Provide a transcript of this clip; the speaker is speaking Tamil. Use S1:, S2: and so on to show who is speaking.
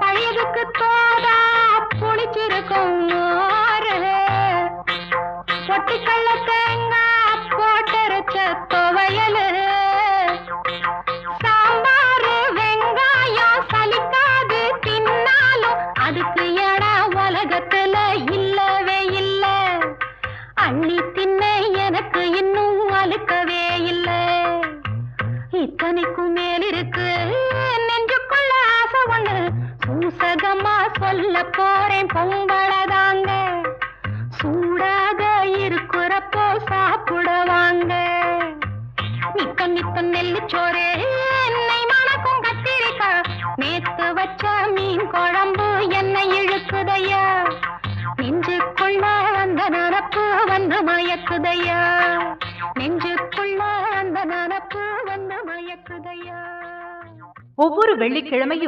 S1: பழையதுக்கு தோதா புளிச்சிருக்கும் மோரு, பொட்டுக்கல்ல தேங்காய் போட்டரைச்ச துவையலு, சாம்பாரு வெங்காயம் சலிக்காது தின்னாலும் அதுக்கு இடம் உலகத்துல இல்லவே இல்ல. அள்ளி தின்ன எனக்கு இன்னும் அழுக்கவே இல்ல. இத்தனைக்கும் மேலிருக்கு நெஞ்சுக்குள்ள ஆசை ஒண்ணு, சூசகமா சொல்ல போறேன் பொங்கலதாங்க. சூடாக இருக்கிறப்போ சாப்பிட வாங்க. நித்த நித்த நெல்லுச்சோறு என்னை மணக்கும் கத்திரிக்காய், நேத்து வச்ச மீன் குழம்பு என்னை இழுக்குதையா. நெஞ்சுக்குள்ள அந்த நனப்பு வந்து மயக்குதையா. நெஞ்சுக்குள்ள அந்த நனப்பு வந்து மயக்குதையா.
S2: ஒவ்வொரு வெள்ளிக்கிழமையும்